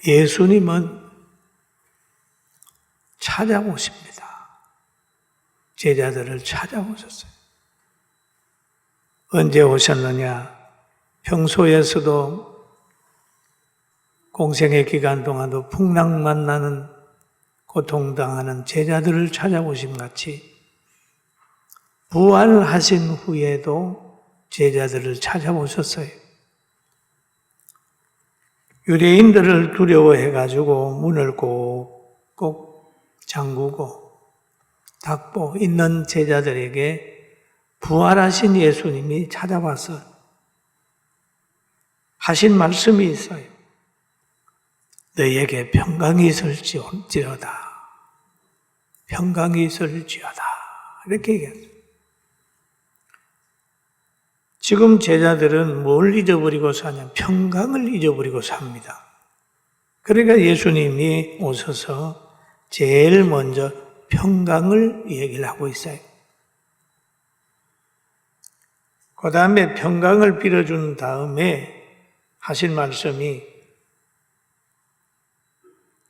예수님은 찾아오십니다. 제자들을 찾아오셨어요. 언제 오셨느냐? 평소에서도 공생의 기간 동안도 풍랑만 나는 고통당하는 제자들을 찾아오심 같이 부활하신 후에도 제자들을 찾아오셨어요. 유대인들을 두려워해가지고 문을 꼭꼭 잠그고 닫고 있는 제자들에게 부활하신 예수님이 찾아와서 하신 말씀이 있어요. 너희에게 평강이 있을지어다. 평강이 있을지어다. 이렇게 얘기했어요. 지금 제자들은 뭘 잊어버리고 사냐? 평강을 잊어버리고 삽니다. 그러니까 예수님이 오셔서 제일 먼저 평강을 얘기를 하고 있어요. 그 다음에 평강을 빌어준 다음에 하신 말씀이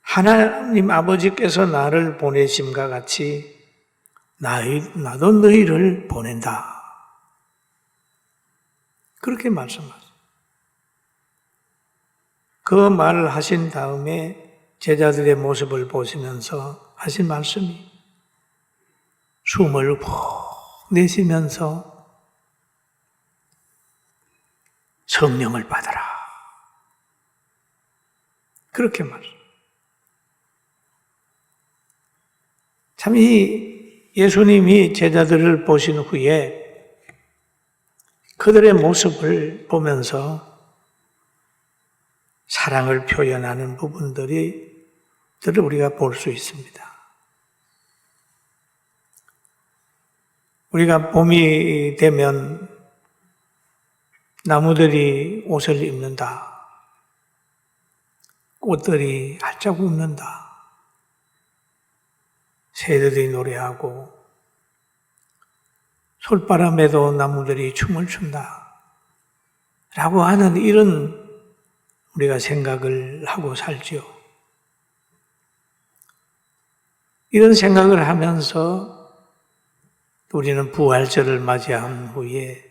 하나님 아버지께서 나를 보내심과 같이 나도 너희를 보낸다. 그렇게 말씀하셨어요. 그 말을 하신 다음에 제자들의 모습을 보시면서 하신 말씀이 숨을 푹 내쉬면서 성령을 받아라. 그렇게 말해요. 참 이 예수님이 제자들을 보신 후에 그들의 모습을 보면서 사랑을 표현하는 부분들을 우리가 볼 수 있습니다. 우리가 봄이 되면 나무들이 옷을 입는다. 꽃들이 활짝 웃는다. 새들이 노래하고 솔바람에도 나무들이 춤을 춘다. 라고 하는 이런 우리가 생각을 하고 살죠. 이런 생각을 하면서 우리는 부활절을 맞이한 후에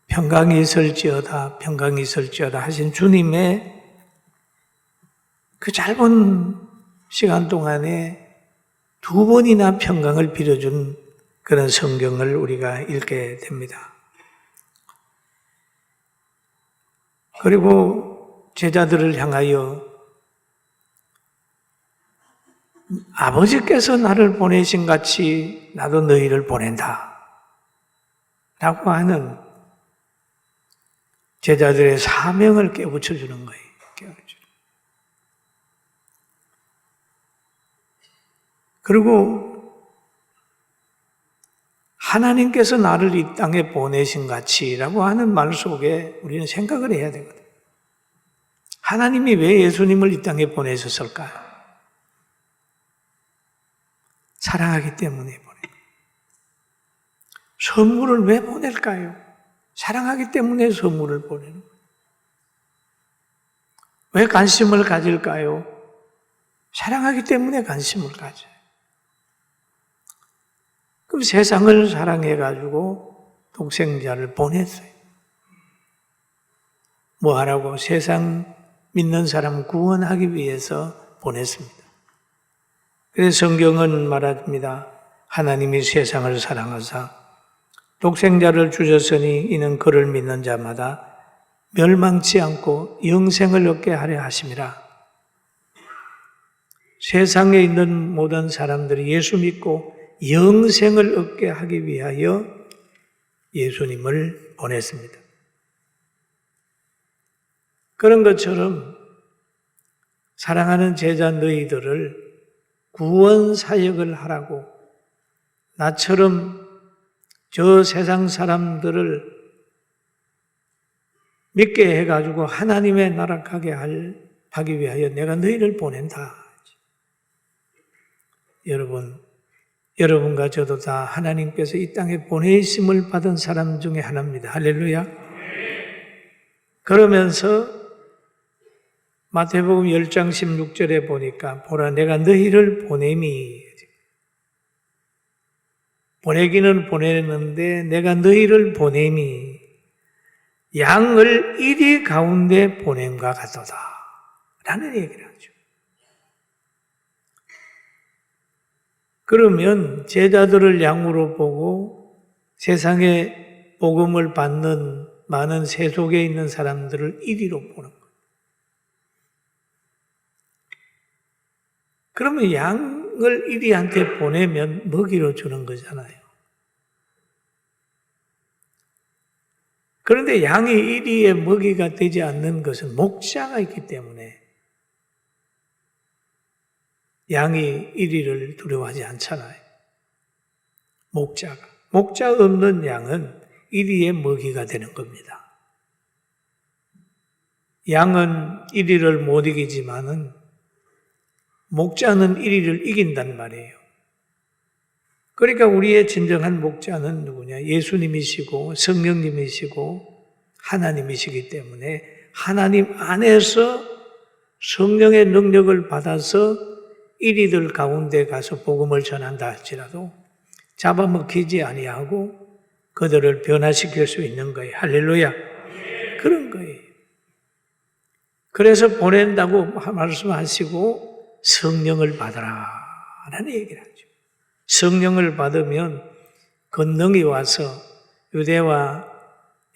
평강이 있을지어다, 평강이 있을지어다 하신 주님의 그 짧은 시간 동안에 2번이나 평강을 빌어준 그런 성경을 우리가 읽게 됩니다. 그리고 제자들을 향하여 아버지께서 나를 보내신 같이 나도 너희를 보낸다. 라고 하는 제자들의 사명을 깨우쳐주는 거예요. 그리고 하나님께서 나를 이 땅에 보내신 같이라고 하는 말 속에 우리는 생각을 해야 되거든요. 하나님이 왜 예수님을 이 땅에 보내셨을까요? 사랑하기 때문에 보내요. 선물을 왜 보낼까요? 사랑하기 때문에 선물을 보내는 거예요. 왜 관심을 가질까요? 사랑하기 때문에 관심을 가져요. 그럼 세상을 사랑해가지고 독생자를 보냈어요. 뭐 하라고? 세상 믿는 사람 구원하기 위해서 보냈습니다. 그래서 성경은 말합니다. 하나님이 세상을 사랑하사 독생자를 주셨으니 이는 그를 믿는 자마다 멸망치 않고 영생을 얻게 하려 하심이라. 세상에 있는 모든 사람들이 예수 믿고 영생을 얻게 하기 위하여 예수님을 보냈습니다. 그런 것처럼 사랑하는 제자 너희들을 구원 사역을 하라고 나처럼 저 세상 사람들을 믿게 해가지고 하나님의 나라 가게 하기 위하여 내가 너희를 보낸다. 여러분과 저도 다 하나님께서 이 땅에 보내심을 받은 사람 중에 하나입니다. 할렐루야. 그러면서 마태복음 10장 16절에 보니까 보라 내가 너희를 보냄이, 보내기는 보내는데 내가 너희를 보냄이 양을 이리 가운데 보냄과 같도다 라는 얘기를 하죠. 그러면 제자들을 양으로 보고 세상에 복음을 받는 많은 세속에 있는 사람들을 이리로 보는 거예요. 그러면 양을 이리한테 보내면 먹이로 주는 거잖아요. 그런데 양이 이리의 먹이가 되지 않는 것은 목자가 있기 때문에 양이 이리를 두려워하지 않잖아요. 목자 없는 양은 이리의 먹이가 되는 겁니다. 양은 이리를 못 이기지만은 목자는 이리를 이긴단 말이에요. 그러니까 우리의 진정한 목자는 누구냐? 예수님이시고 성령님이시고 하나님이시기 때문에 하나님 안에서 성령의 능력을 받아서 이리들 가운데 가서 복음을 전한다 할지라도 잡아먹히지 아니하고 그들을 변화시킬 수 있는 거예요. 할렐루야. 그런 거예요. 그래서 보낸다고 말씀하시고 성령을 받아라 라는 얘기를 하죠. 성령을 받으면 권능이 와서 유대와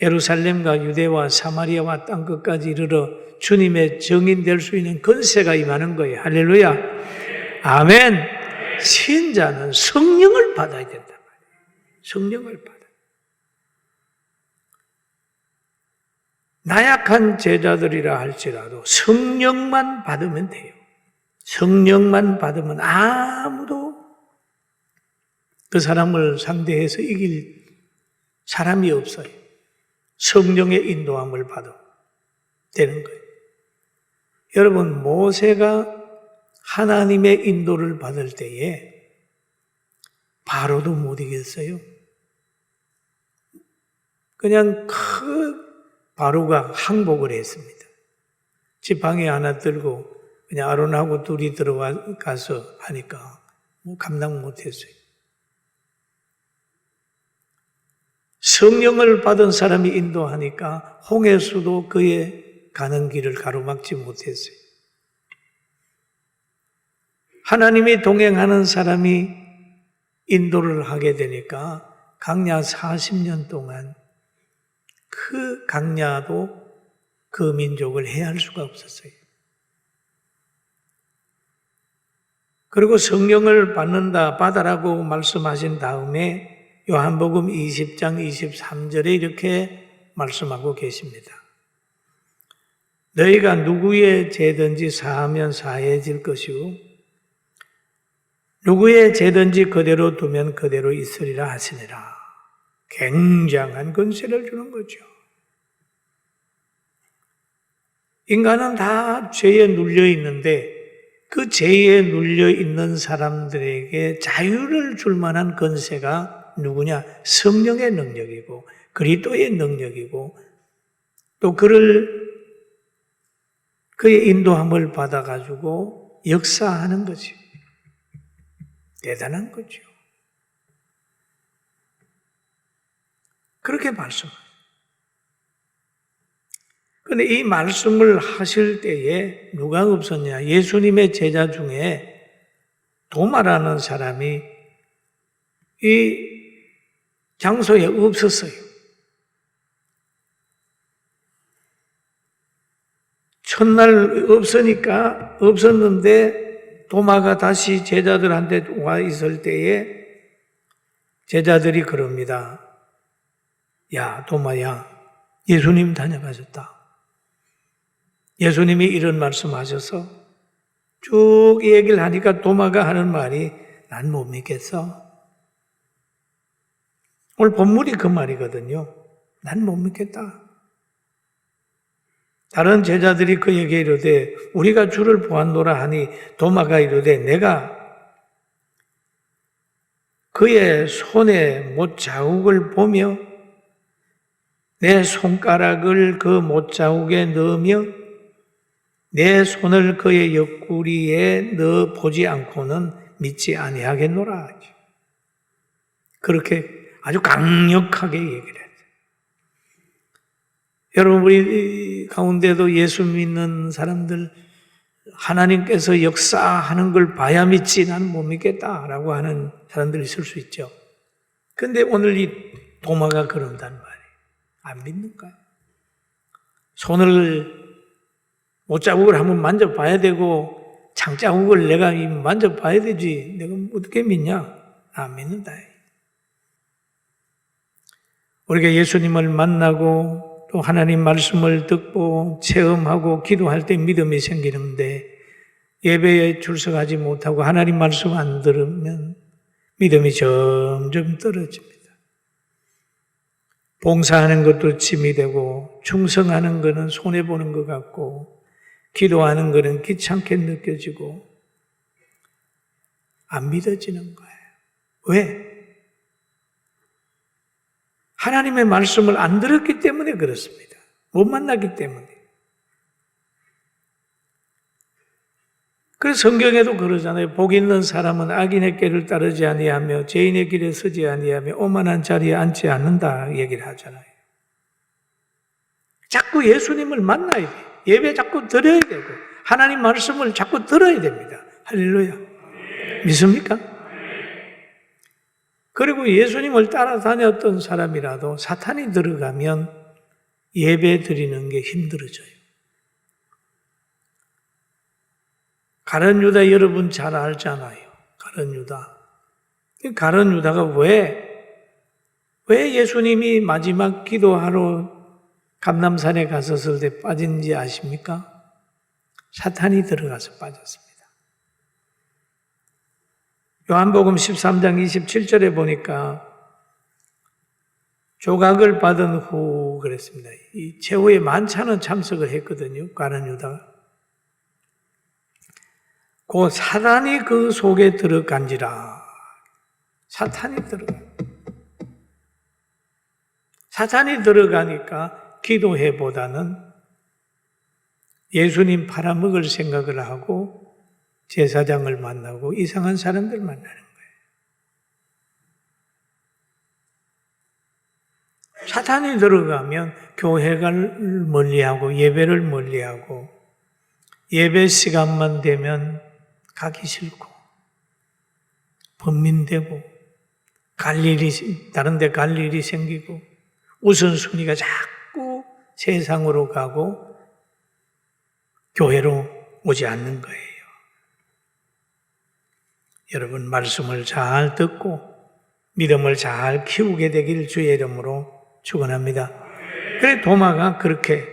예루살렘과 유대와 사마리아와 땅끝까지 이르러 주님의 증인 될 수 있는 권세가 임하는 거예요. 할렐루야. 아멘. 신자는 성령을 받아야 된단 말이에요. 성령을 받아. 나약한 제자들이라 할지라도 성령만 받으면 돼요. 성령만 받으면 아무도 그 사람을 상대해서 이길 사람이 없어요. 성령의 인도함을 받아 되는 거예요. 여러분, 모세가 하나님의 인도를 받을 때에 바로도 못 이겼어요. 그냥 바로가 항복을 했습니다. 지팡이 하나 들고 그냥 아론하고 둘이 들어가서 하니까 감당 못했어요. 성령을 받은 사람이 인도하니까 홍해수도 그의 가는 길을 가로막지 못했어요. 하나님이 동행하는 사람이 인도를 하게 되니까 광야 40년 동안 그 광야도 그 민족을 해할 수가 없었어요. 그리고 성령을 받아라고 말씀하신 다음에 요한복음 20장 23절에 이렇게 말씀하고 계십니다. 너희가 누구의 죄든지 사하면 사해질 것이고 누구의 죄든지 그대로 두면 그대로 있으리라 하시니라. 굉장한 권세를 주는 거죠. 인간은 다 죄에 눌려 있는데 그 죄에 눌려 있는 사람들에게 자유를 줄 만한 권세가 누구냐? 성령의 능력이고 그리스도의 능력이고 또 그의 인도함을 받아가지고 역사하는 거죠. 대단한 거죠. 그렇게 말씀합니다. 그런데 이 말씀을 하실 때에 누가 없었냐? 예수님의 제자 중에 도마라는 사람이 이 장소에 없었어요. 첫날 없었는데 도마가 다시 제자들한테 와 있을 때에 제자들이 그럽니다. 야, 도마야, 예수님 다녀가셨다. 예수님이 이런 말씀하셔서 쭉 얘기를 하니까 도마가 하는 말이 난 못 믿겠어. 오늘 본문이 그 말이거든요. 난 못 믿겠다. 다른 제자들이 그에게 이르되 우리가 주를 보았노라 하니 도마가 이르되 내가 그의 손에 못자국을 보며 내 손가락을 그 못자국에 넣으며 내 손을 그의 옆구리에 넣어 보지 않고는 믿지 아니하겠노라. 그렇게 아주 강력하게 얘기를 했어요. 여러분, 우리 가운데도 예수 믿는 사람들, 하나님께서 역사하는 걸 봐야 믿지 나는 못 믿겠다라고 하는 사람들이 있을 수 있죠. 그런데 오늘 이 도마가 그런단 말이에요. 안 믿는 거예요. 손을 못자국을 한번 만져봐야 되고 장자국을 내가 만져봐야 되지. 내가 어떻게 믿냐? 안 믿는다. 우리가 예수님을 만나고 또 하나님 말씀을 듣고 체험하고 기도할 때 믿음이 생기는데 예배에 출석하지 못하고 하나님 말씀 안 들으면 믿음이 점점 떨어집니다. 봉사하는 것도 짐이 되고 충성하는 것은 손해보는 것 같고 기도하는 것은 귀찮게 느껴지고 안 믿어지는 거예요. 왜? 하나님의 말씀을 안 들었기 때문에 그렇습니다. 못 만났기 때문에. 그래서 성경에도 그러잖아요. 복 있는 사람은 악인의 길을 따르지 아니하며 죄인의 길에 서지 아니하며 오만한 자리에 앉지 않는다 얘기를 하잖아요. 자꾸 예수님을 만나야 돼요. 예배 자꾸 드려야 되고 하나님 말씀을 자꾸 들어야 됩니다. 할렐루야. 믿습니까? 그리고 예수님을 따라다녔던 사람이라도 사탄이 들어가면 예배 드리는 게 힘들어져요. 가룟 유다 여러분 잘 알잖아요. 가룟 유다. 가룟 유다가 왜 예수님이 마지막 기도하러 감람산에 갔었을 때 빠진지 아십니까? 사탄이 들어가서 빠졌습니다. 요한복음 13장 27절에 보니까 조각을 받은 후 그랬습니다. 이 최후의 만찬은 참석을 했거든요. 가룟 유다가. 그 사단이 그 속에 들어간지라. 사탄이 들어가. 사탄이 들어가니까 기도회보다는 예수님 팔아먹을 생각을 하고 제사장을 만나고 이상한 사람들 만나는 거예요. 사탄이 들어가면 교회가 멀리하고 예배를 멀리하고 예배 시간만 되면 가기 싫고 번민되고 다른 데 갈 일이 생기고 우선순위가 자꾸 세상으로 가고 교회로 오지 않는 거예요. 여러분 말씀을 잘 듣고 믿음을 잘 키우게 되길 주의 이름으로 축원합니다. 그래 도마가 그렇게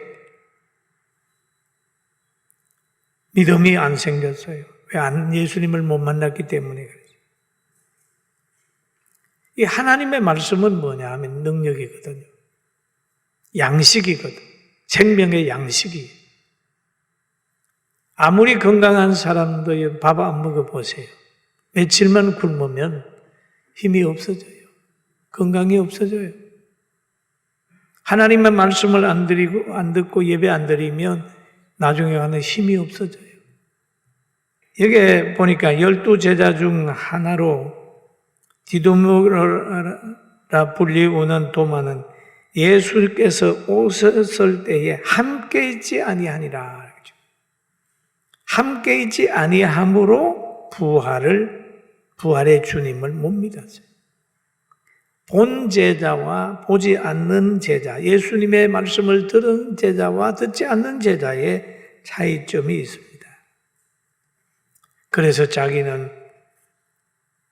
믿음이 안 생겼어요. 왜 예수님을 못 만났기 때문에 그렇죠. 이 하나님의 말씀은 뭐냐 하면 능력이거든요. 양식이거든. 생명의 양식이. 아무리 건강한 사람도 밥 안 먹어보세요. 며칠만 굶으면 힘이 없어져요. 건강이 없어져요. 하나님의 말씀을 안 듣고 예배 안 드리면 나중에 가는 힘이 없어져요. 여기 보니까 12제자 중 하나로 디두모라 불리우는 도마는 예수께서 오셨을 때에 함께 있지 아니하니라. 함께 있지 아니함으로 부활의 주님을 못 믿었어요. 본 제자와 보지 않는 제자, 예수님의 말씀을 들은 제자와 듣지 않는 제자의 차이점이 있습니다. 그래서 자기는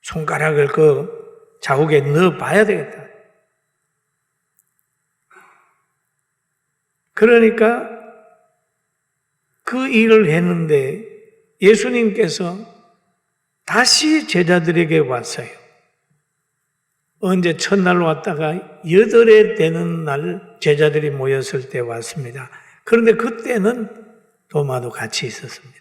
손가락을 그 자국에 넣어 봐야 되겠다. 그러니까 그 일을 했는데 예수님께서 다시 제자들에게 왔어요. 언제 첫날 왔다가 8회 되는 날 제자들이 모였을 때 왔습니다. 그런데 그때는 도마도 같이 있었습니다.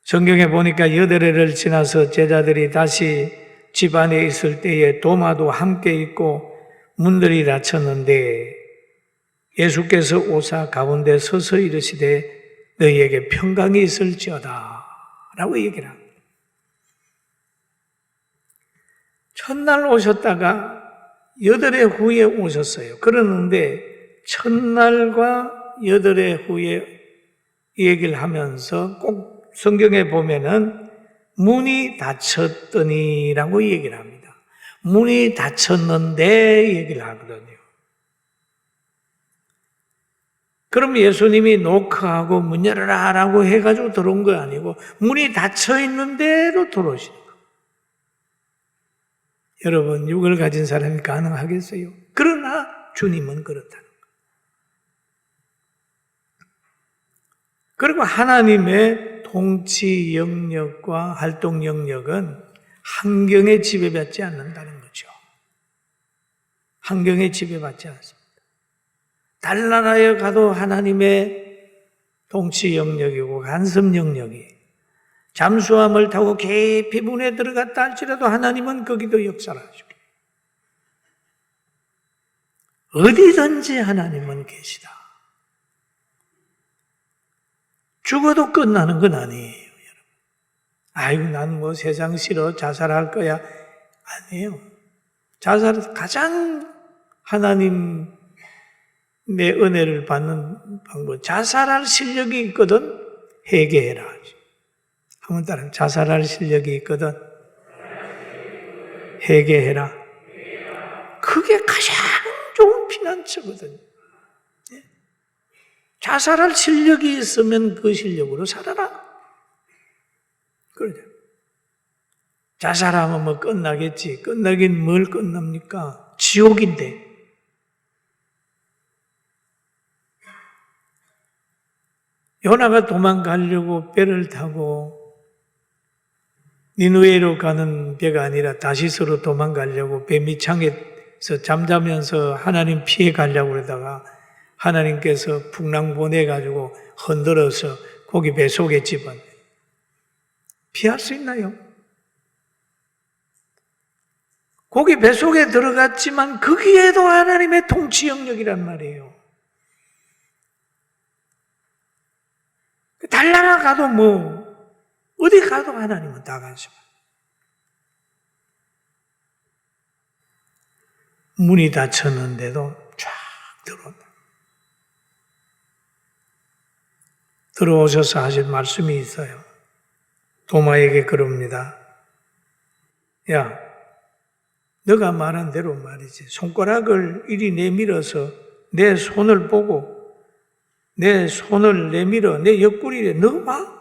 성경에 보니까 8회를 지나서 제자들이 다시 집 안에 있을 때에 도마도 함께 있고 문들이 닫혔는데 예수께서 오사 가운데 서서 이르시되 너희에게 평강이 있을지어다 라고 얘기를 합니다. 첫날 오셨다가 8해 후에 오셨어요. 그러는데 첫날과 8해 후에 얘기를 하면서 꼭 성경에 보면은 문이 닫혔더니라고 얘기를 합니다. 문이 닫혔는데 얘기를 하거든요. 그럼 예수님이 노크하고 문 열어라 라고 해가지고 들어온 거 아니고 문이 닫혀있는 대로 들어오시는 거예요. 여러분, 육을 가진 사람이 가능하겠어요? 그러나 주님은 그렇다는 거예요. 그리고 하나님의 통치 영역과 활동 영역은 환경에 지배받지 않는다는 거죠. 환경에 지배받지 않습니다. 달나라에 가도 하나님의 통치 영역이고 간섭 영역이 잠수함을 타고 깊이 문에 들어갔다 할지라도 하나님은 거기도 역사를 하시고 어디든지 하나님은 계시다. 죽어도 끝나는 건 아니에요, 여러분. 아이고, 난 뭐 세상 싫어, 자살할 거야. 아니에요. 자살은 가장 하나님의 은혜를 받는 방법. 자살할 실력이 있거든, 회개해라. 한번 따라, 자살할 실력이 있거든, 회개해라. 그게 가장 좋은 피난처거든요. 자살할 실력이 있으면 그 실력으로 살아라. 그러죠. 자살하면 뭐 끝나겠지. 끝나긴 뭘 끝납니까? 지옥인데. 요나가 도망가려고 배를 타고 니느웨로 가는 배가 아니라 다시스로 도망가려고 배 밑창에서 잠자면서 하나님 피해 가려고 그러다가 하나님께서 풍랑 보내가지고 흔들어서 거기 배 속에 집어넣어요. 피할 수 있나요? 거기 배 속에 들어갔지만 거기에도 하나님의 통치 영역이란 말이에요. 달나라 가도 뭐 어디 가도 하나님은 다 관심. 문이 닫혔는데도 쫙 들어온다. 들어오셔서 하신 말씀이 있어요. 도마에게 그럽니다. 야, 너가 말한 대로 말이지. 손가락을 이리 내밀어서 내 손을 보고 내 손을 내밀어 내 옆구리에 넣어봐.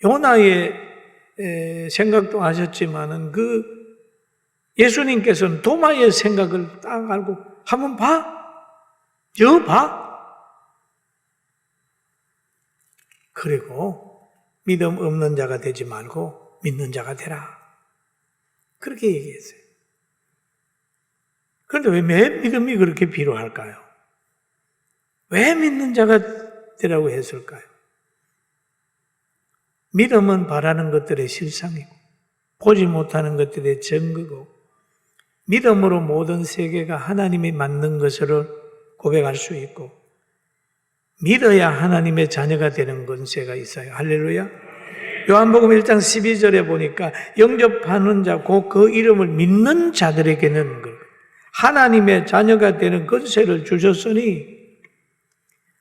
요나의 생각도 하셨지만은 그 예수님께서는 도마의 생각을 딱 알고 한번 봐. 여봐. 그리고 믿음 없는 자가 되지 말고 믿는 자가 되라. 그렇게 얘기했어요. 그런데 왜 믿음이 그렇게 필요할까요? 왜 믿는 자가 되라고 했을까요? 믿음은 바라는 것들의 실상이고 보지 못하는 것들의 증거고 믿음으로 모든 세계가 하나님이 만든 것으로 고백할 수 있고 믿어야 하나님의 자녀가 되는 권세가 있어요. 할렐루야. 요한복음 1장 12절에 보니까 영접하는 자, 곧 그 이름을 믿는 자들에게는 하나님의 자녀가 되는 권세를 주셨으니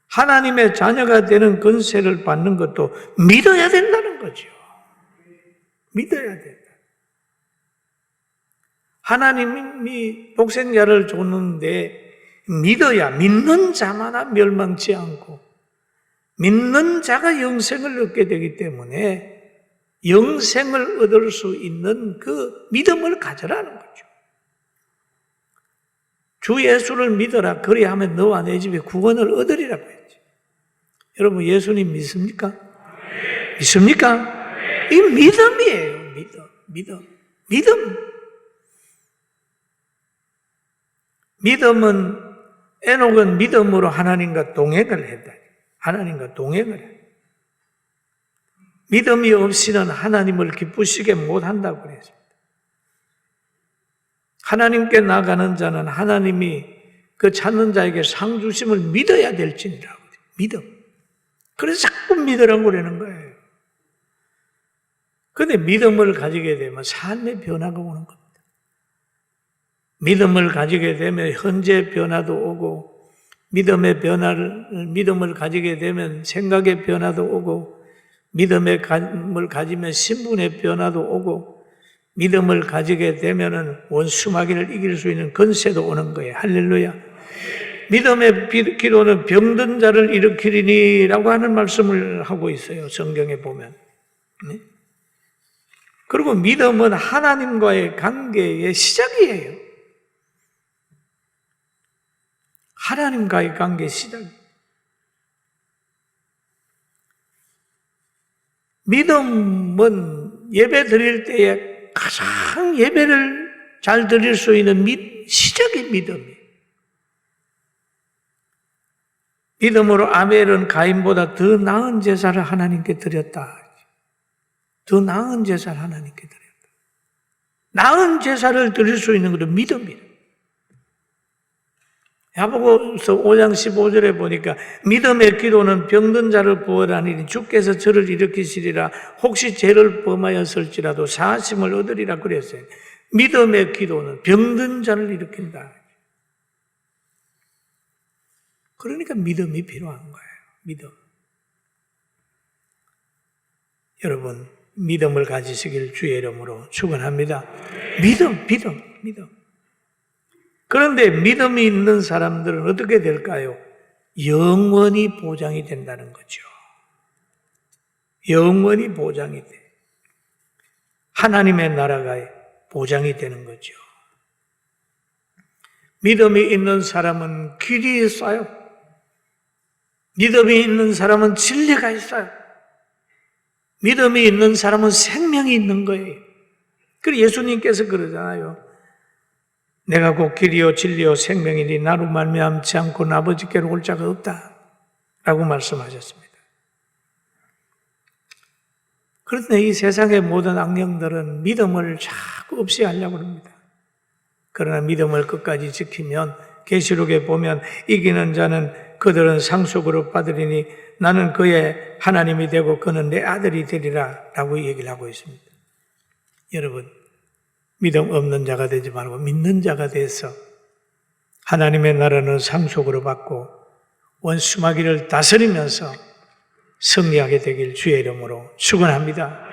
하나님의 자녀가 되는 권세를 받는 것도 믿어야 된다는 거죠. 믿어야 된다. 하나님이 독생자를 줬는데 믿어야 믿는 자마다 멸망치 않고 믿는 자가 영생을 얻게 되기 때문에 영생을 얻을 수 있는 그 믿음을 가져라는 거죠. 주 예수를 믿어라. 그리하면 너와 내 집에 구원을 얻으리라고 했죠. 여러분 예수님 믿습니까? 믿습니까? 이 믿음이에요. 믿음. 믿음은 에녹은 믿음으로 하나님과 동행을 했다. 하나님과 동행을 해. 믿음이 없이는 하나님을 기쁘시게 못한다고 그랬습니다. 하나님께 나가는 자는 하나님이 그 찾는 자에게 상 주심을 믿어야 될지니라. 믿음. 그래서 자꾸 믿으라고 그러는 거예요. 그런데 믿음을 가지게 되면 삶의 변화가 오는 겁니다. 믿음을 가지게 되면 현재 변화도 오고, 믿음을 가지게 되면 생각의 변화도 오고, 믿음을 가지면 신분의 변화도 오고, 믿음을 가지게 되면은 원수마귀를 이길 수 있는 권세도 오는 거예요. 할렐루야. 믿음의 기도는 병든 자를 일으키리니라고 하는 말씀을 하고 있어요. 성경에 보면. 그리고 믿음은 하나님과의 관계의 시작이에요. 하나님과의 관계의 시작. 믿음은 예배 드릴 때에 가장 예배를 잘 드릴 수 있는 시작이 믿음이에요. 믿음으로 아벨은 가인보다 더 나은 제사를 하나님께 드렸다. 더 나은 제사를 하나님께 드렸다. 나은 제사를 드릴 수 있는 것도 믿음이에요. 야고보서 5장 15절에 보니까 믿음의 기도는 병든 자를 구원하니니 주께서 저를 일으키시리라. 혹시 죄를 범하였을지라도 사하심을 얻으리라 그랬어요. 믿음의 기도는 병든 자를 일으킨다. 그러니까 믿음이 필요한 거예요. 믿음. 여러분, 믿음을 가지시길 주의 이름으로 축원합니다. 믿음. 그런데 믿음이 있는 사람들은 어떻게 될까요? 영원히 보장이 된다는 거죠. 영원히 보장이 돼. 하나님의 나라가 보장이 되는 거죠. 믿음이 있는 사람은 길이 있어요. 믿음이 있는 사람은 진리가 있어요. 믿음이 있는 사람은 생명이 있는 거예요. 그래서 예수님께서 그러잖아요. 내가 곧 길이요 진리요 생명이니 나로 말미암지 않고는 아버지께로 올 자가 없다 라고 말씀하셨습니다. 그런데 이 세상의 모든 악령들은 믿음을 자꾸 없이 하려고 합니다. 그러나 믿음을 끝까지 지키면 계시록에 보면 이기는 자는 그들은 상속으로 받으리니 나는 그의 하나님이 되고 그는 내 아들이 되리라 라고 얘기를 하고 있습니다. 여러분, 믿음 없는 자가 되지 말고 믿는 자가 돼서 하나님의 나라는 상속으로 받고 원수마귀를 다스리면서 승리하게 되길 주의 이름으로 축원합니다.